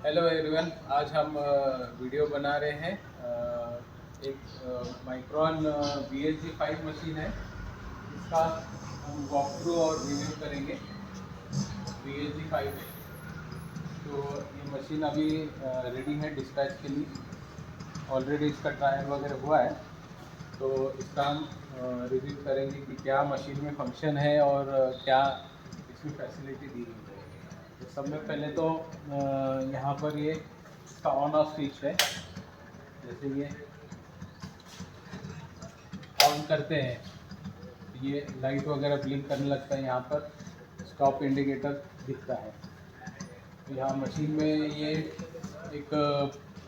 Hello everyone, आज हम video बना रहे हैं। एक माइक्रॉन VSG5 मशीन है। इसका हम वॉक थ्रू और रिव्यू करेंगे। VSG5 है, तो ये मशीन अभी रेडी है डिस्पैच के लिए। ऑलरेडी इसका ट्रायल वगैरह हुआ है, तो इसका हम रिव्यू करेंगे कि क्या मशीन में फंक्शन है और क्या इसमें फैसिलिटी दी गई है। तो सब में पहले तो यहाँ पर ये इसका ऑन ऑफ स्विच है। जैसे ये ऑन करते हैं तो ये लाइट वगैरह ब्लिंक करने लगता है। यहाँ पर स्टॉप इंडिकेटर दिखता है। तो यहाँ मशीन में ये एक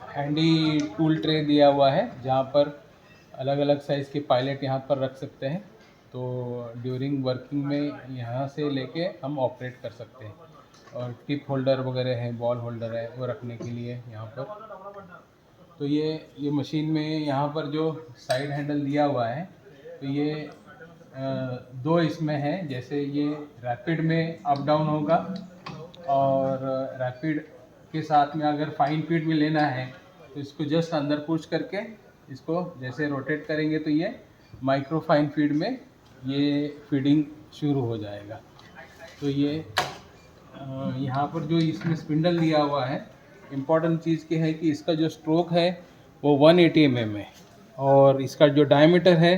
हैंडी टूल ट्रे दिया हुआ है, जहाँ पर अलग अलग साइज़ के पायलट यहाँ पर रख सकते हैं। तो ड्यूरिंग वर्किंग में यहाँ से लेके हम ऑपरेट कर सकते हैं। और टिप होल्डर वगैरह है, बॉल होल्डर है, वो रखने के लिए यहाँ पर। तो ये मशीन में यहाँ पर जो साइड हैंडल दिया हुआ है, तो ये दो इसमें है। जैसे ये रैपिड में अप डाउन होगा, और रैपिड के साथ में अगर फाइन फीड में लेना है तो इसको जस्ट अंदर पुश करके इसको जैसे रोटेट करेंगे तो ये माइक्रो फाइन फीड में ये फीडिंग शुरू हो जाएगा। तो ये यहाँ पर जो इसमें स्पिंडल दिया हुआ है, इम्पॉर्टेंट चीज़ क्या है कि इसका जो स्ट्रोक है वो 180 mm है, और इसका जो डायमीटर है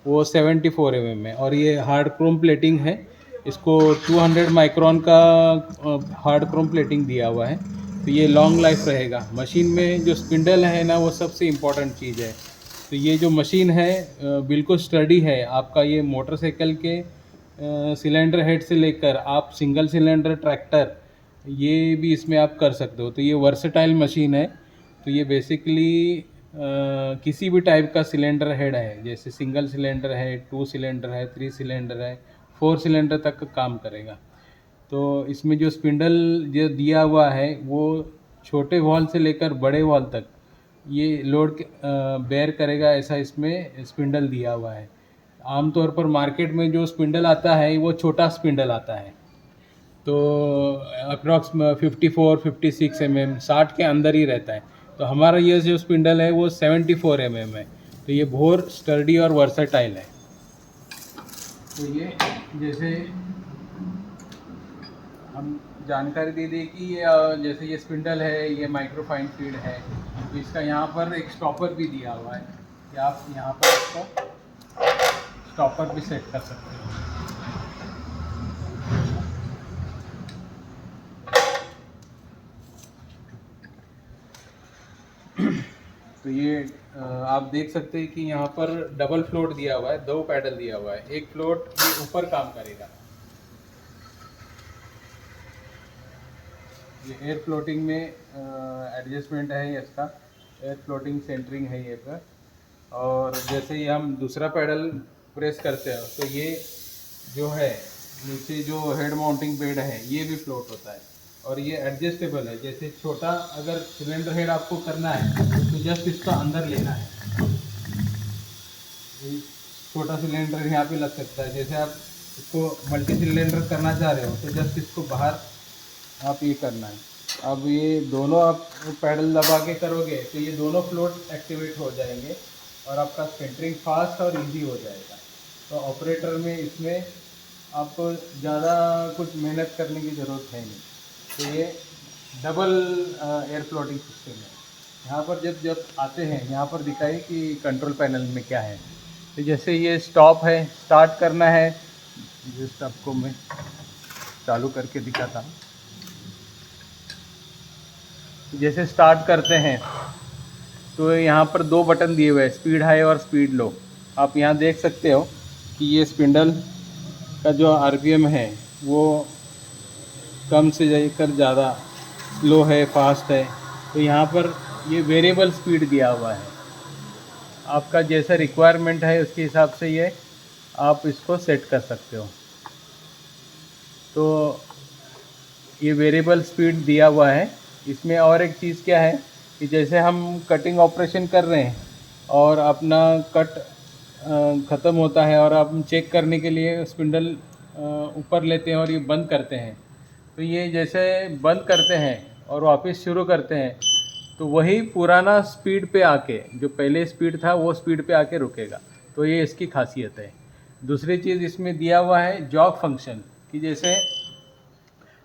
वो 74 mm है, और ये हार्ड क्रोम प्लेटिंग है। इसको 200 माइक्रोन का हार्ड क्रोम प्लेटिंग दिया हुआ है। तो ये लॉन्ग लाइफ रहेगा। मशीन में जो स्पिंडल है ना, वो सबसे इम्पॉर्टेंट चीज़ है। तो ये जो मशीन है बिल्कुल स्टडी है। आपका ये मोटरसाइकिल के सिलेंडर हेड से लेकर आप सिंगल सिलेंडर ट्रैक्टर, ये भी इसमें आप कर सकते हो। तो ये वर्सेटाइल मशीन है। तो ये बेसिकली किसी भी टाइप का सिलेंडर हेड है, जैसे सिंगल सिलेंडर है, 2 सिलेंडर है, 3 सिलेंडर है, 4 सिलेंडर तक काम करेगा। तो इसमें जो स्पिंडल जो दिया हुआ है वो छोटे वॉल से लेकर बड़े वॉल तक ये लोड बेयर करेगा, ऐसा इसमें स्पिंडल दिया हुआ है। आमतौर पर मार्केट में जो स्पिंडल आता है वो छोटा स्पिंडल आता है, तो अप्रॉक्स 54-56 mm, 60 के अंदर ही रहता है। तो हमारा ये जो स्पिंडल है वो 74 mm है। तो ये बहुत स्टर्डी और वर्सेटाइल है। तो ये जैसे हम जानकारी दे दें कि जैसे ये स्पिंडल है, ये माइक्रोफाइन फीड है। तो इसका यहाँ पर एक स्टॉपर भी दिया हुआ है कि आप यहाँ पर इसको स्टॉपर भी सेट कर सकते हो। तो ये आप देख सकते हैं कि यहाँ पर डबल फ्लोट दिया हुआ है, 2 पैडल दिया हुआ है। एक फ्लोट ये ऊपर काम करेगा। ये एयर फ्लोटिंग में एडजस्टमेंट है इसका, एयर फ्लोटिंग सेंटरिंग है ये पर। और जैसे ही हम दूसरा पैडल प्रेस करते हैं तो ये जो है नीचे जो हेड माउंटिंग पेड है ये भी फ्लोट होता है, और ये एडजस्टेबल है। जैसे छोटा अगर सिलेंडर हेड आपको करना है तो जस्ट इसका अंदर लेना है। ये छोटा सिलेंडर यहाँ पे लग सकता है। जैसे आप इसको मल्टी सिलेंडर करना चाह रहे हो तो जस्ट इसको बाहर आप ये करना है। अब ये दोनों आप पैडल दबा के करोगे तो ये दोनों फ्लोट एक्टिवेट हो जाएंगे, और आपका सेंटरिंग फास्ट और इजी हो जाएगा। तो ऑपरेटर में इसमें आपको ज़्यादा कुछ मेहनत करने की ज़रूरत है नहीं। तो ये डबल एयर फ्लोटिंग सिस्टम है। यहाँ पर जब जब आते हैं यहाँ पर दिखाई कि कंट्रोल पैनल में क्या है। तो जैसे ये स्टॉप है, स्टार्ट करना है, जस्ट आपको मैं चालू करके दिखाता हूँ। जैसे स्टार्ट करते हैं तो यहाँ पर 2 बटन दिए हुए हैं, स्पीड हाई और स्पीड लो। आप यहाँ देख सकते हो कि ये स्पिंडल का जो आरपीएम है वो कम से लेकर ज़्यादा, स्लो है, फास्ट है। तो यहाँ पर ये वेरिएबल स्पीड दिया हुआ है। आपका जैसा रिक्वायरमेंट है उसके हिसाब से ये आप इसको सेट कर सकते हो। तो ये वेरिएबल स्पीड दिया हुआ है। इसमें और एक चीज़ क्या है कि जैसे हम कटिंग ऑपरेशन कर रहे हैं और अपना कट ख़त्म होता है और आप चेक करने के लिए स्पिंडल ऊपर लेते हैं और ये बंद करते हैं। तो ये जैसे बंद करते हैं और वापस शुरू करते हैं तो वही पुराना स्पीड पे आके, जो पहले स्पीड था वो स्पीड पे आके रुकेगा। तो ये इसकी खासियत है। दूसरी चीज़ इसमें दिया हुआ है जॉग फंक्शन, कि जैसे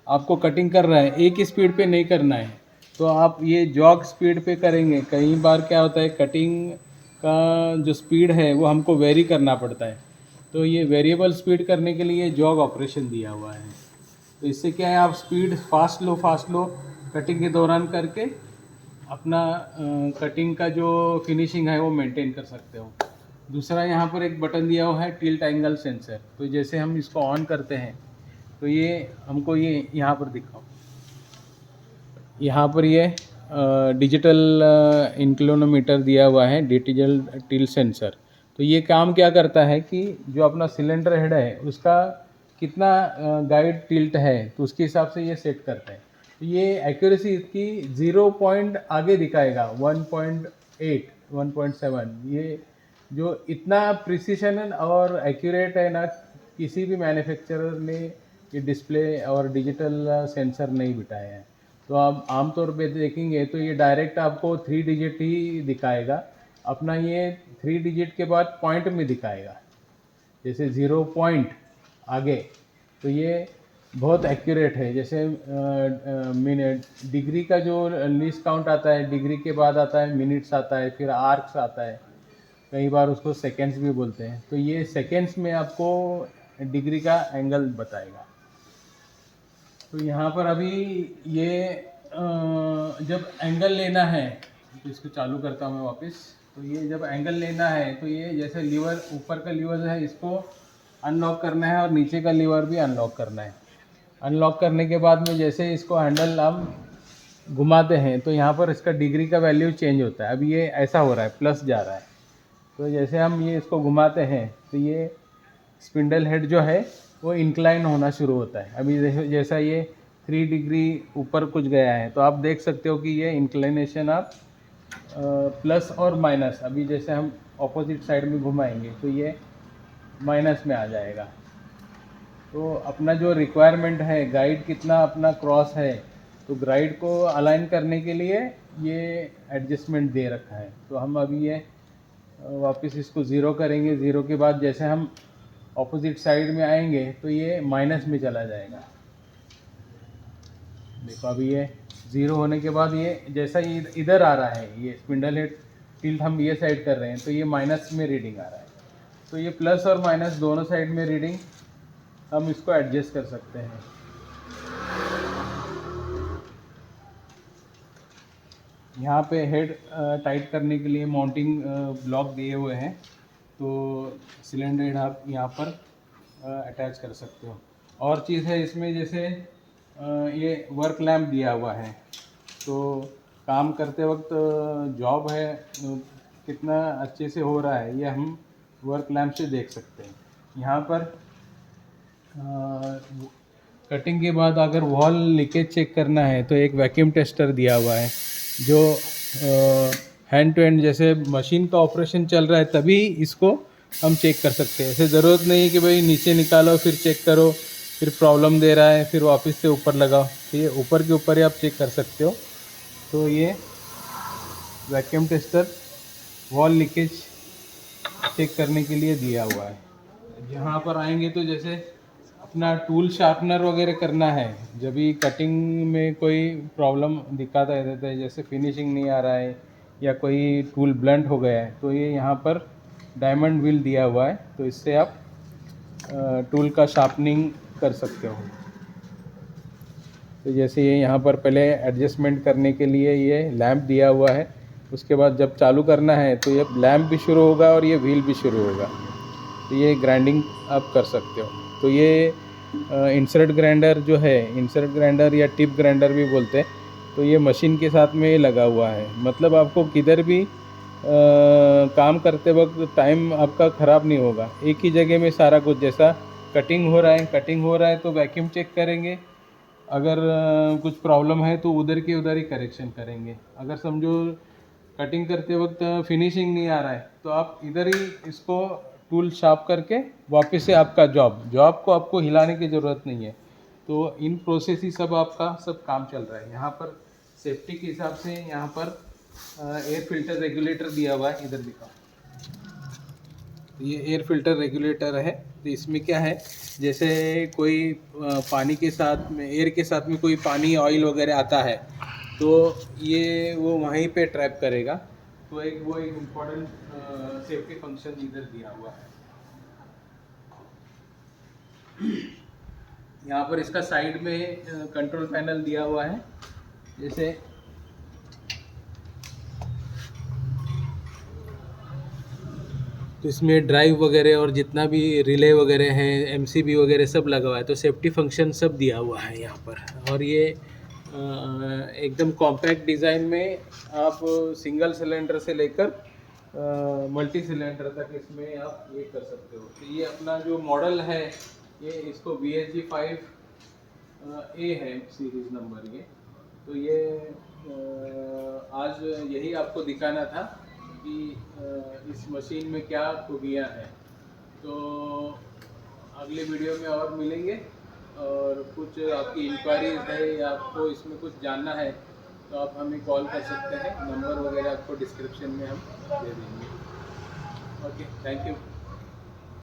आपको कटिंग कर रहा है एक ही स्पीड पे नहीं करना है तो आप ये जॉग स्पीड पे करेंगे। कई बार क्या होता है, कटिंग का जो स्पीड है वो हमको वेरी करना पड़ता है, तो ये वेरिएबल स्पीड करने के लिए जॉग ऑपरेशन दिया हुआ है। तो इससे क्या है, आप स्पीड फास्ट लो कटिंग के दौरान करके अपना कटिंग का जो फिनिशिंग है वो मेंटेन कर सकते हो। दूसरा यहाँ पर एक बटन दिया हुआ है टिल्ट एंगल सेंसर। तो जैसे हम इसको ऑन करते हैं तो ये हमको ये यहाँ पर दिखाओ, यहाँ पर ये डिजिटल इंक्लिनोमीटर दिया हुआ है, डिजिटल टिल्ट सेंसर। तो ये काम क्या करता है कि जो अपना सिलेंडर हेड है उसका कितना गाइड टिल्ट है तो उसके हिसाब से ये सेट करते हैं। तो ये एक्यूरेसी इसकी 0 पॉइंट आगे दिखाएगा, 1.8 1.7। ये जो इतना प्रिसिशन और एक्यूरेट है ना, किसी भी मैन्युफैक्चरर ने ये डिस्प्ले और डिजिटल सेंसर नहीं बिठाए हैं। तो आप आमतौर पे देखेंगे तो ये डायरेक्ट आपको 3 डिजिट ही दिखाएगा, अपना ये 3 डिजिट के बाद पॉइंट में दिखाएगा, जैसे 0 पॉइंट आगे। तो ये बहुत एक्यूरेट है। जैसे मिनट डिग्री का जो लीस्ट काउंट आता है, डिग्री के बाद आता है मिनट्स आता है, फिर आर्क्स आता है, कई बार उसको सेकेंड्स भी बोलते हैं। तो ये सेकेंड्स में आपको डिग्री का एंगल बताएगा। तो यहाँ पर अभी ये जब एंगल लेना है तो इसको चालू करता हूँ मैं वापस। तो ये जब एंगल लेना है तो ये जैसे लीवर, ऊपर का लीवर है इसको अनलॉक करना है और नीचे का लीवर भी अनलॉक करना है। अनलॉक करने के बाद में जैसे इसको हैंडल हम घुमाते हैं तो यहाँ पर इसका डिग्री का वैल्यू चेंज होता है। अभी ये ऐसा हो रहा है, प्लस जा रहा है। तो जैसे हम ये इसको घुमाते हैं तो ये स्पिंडल हेड जो है वो इंक्लाइन होना शुरू होता है। अभी जैसा ये 3 डिग्री ऊपर कुछ गया है तो आप देख सकते हो कि ये इंक्लिनेशन आप प्लस और माइनस, अभी जैसे हम ऑपोजिट साइड में घुमाएंगे तो ये माइनस में आ जाएगा। तो अपना जो रिक्वायरमेंट है, गाइड कितना अपना क्रॉस है, तो गाइड को अलाइन करने के लिए ये एडजस्टमेंट दे रखा है। तो हम अभी ये वापस इसको ज़ीरो करेंगे। ज़ीरो के बाद जैसे हम ऑपोजिट साइड में आएंगे तो ये माइनस में चला जाएगा। देखो अभी ये ज़ीरो होने के बाद ये जैसा ये इधर आ रहा है, ये स्पिंडल हेड टिल्ट हम ये साइड कर रहे हैं तो ये माइनस में रीडिंग आ रहा है। तो ये प्लस और माइनस दोनों साइड में रीडिंग हम इसको एडजस्ट कर सकते हैं। यहाँ पे हेड टाइट करने के लिए माउंटिंग ब्लॉक दिए हुए हैं, तो सिलेंडर हेड आप यहाँ पर अटैच कर सकते हो। और चीज़ है इसमें, जैसे ये वर्क लैम्प दिया हुआ है, तो काम करते वक्त जॉब है कितना अच्छे से हो रहा है ये हम वर्क लैम्प से देख सकते हैं। यहाँ पर कटिंग के बाद अगर वॉल लीकेज चेक करना है तो एक वैक्यूम टेस्टर दिया हुआ है, जो हैंड टू हैंड जैसे मशीन का ऑपरेशन चल रहा है तभी इसको हम चेक कर सकते हैं। ऐसे ज़रूरत नहीं है कि भाई नीचे निकालो फिर चेक करो, फिर प्रॉब्लम दे रहा है फिर वापस से ऊपर लगाओ। तो ये ऊपर के ऊपर ही आप चेक कर सकते हो। तो ये vacuum tester wall leakage check करने के लिए दिया हुआ है। यहाँ पर आएंगे तो जैसे अपना टूल शार्पनर वगैरह करना है, जब भी कटिंग में कोई प्रॉब्लम दिखाता रहता है, जैसे फिनिशिंग नहीं आ रहा है या कोई टूल ब्लंट हो गया है, तो ये यहाँ पर डायमंड व्हील दिया हुआ है, तो इससे आप टूल का शार्पनिंग कर सकते हो। तो जैसे ये यहाँ पर पहले एडजस्टमेंट करने के लिए ये लैंप दिया हुआ है, उसके बाद जब चालू करना है तो ये लैंप भी शुरू होगा और ये व्हील भी शुरू होगा। तो ये ग्राइंडिंग आप कर सकते हो। तो ये इंसर्ट ग्राइंडर जो है, इंसर्ट ग्राइंडर या टिप ग्राइंडर भी बोलते हैं, तो ये मशीन के साथ में लगा हुआ है। मतलब आपको किधर भी काम करते वक्त टाइम आपका ख़राब नहीं होगा, एक ही जगह में सारा कुछ। जैसा कटिंग हो रहा है तो वैक्यूम चेक करेंगे, अगर कुछ प्रॉब्लम है तो उधर के उधर ही करेक्शन करेंगे। अगर समझो कटिंग करते वक्त फिनिशिंग नहीं आ रहा है तो आप इधर ही इसको टूल शार्प करके वापस से आपका जॉब को आपको हिलाने की ज़रूरत नहीं है। तो इन प्रोसेस ही सब आपका सब काम चल रहा है। यहाँ पर सेफ्टी के हिसाब से यहाँ पर एयर फिल्टर रेगुलेटर दिया हुआ है, इधर दिखाओ। ये एयर फिल्टर रेगुलेटर है। तो इसमें क्या है, जैसे कोई पानी के साथ में, एयर के साथ में कोई पानी ऑयल वगैरह आता है तो ये वो वहीं पे ट्रैप करेगा। तो एक इम्पोर्टेंट सेफ्टी फंक्शन इधर दिया हुआ है। यहाँ पर इसका साइड में कंट्रोल पैनल दिया हुआ है। जैसे तो इसमें ड्राइव वगैरह और जितना भी रिले वगैरह है, एमसीबी वगैरह सब लगा हुआ है। तो सेफ्टी फंक्शन सब दिया हुआ है यहाँ पर। और ये एकदम कॉम्पैक्ट डिज़ाइन में आप सिंगल सिलेंडर से लेकर मल्टी सिलेंडर तक इसमें आप ये कर सकते हो। तो ये अपना जो मॉडल है, ये इसको VSG5A है सीरीज़ नंबर ये। तो ये आज यही आपको दिखाना था कि इस मशीन में क्या खूबियाँ हैं। तो अगले वीडियो में और मिलेंगे। और कुछ आपकी इंक्वायरीज है या आपको इसमें कुछ जानना है तो आप हमें कॉल कर सकते हैं। नंबर वगैरह आपको डिस्क्रिप्शन में हम दे देंगे। Okay, thank you.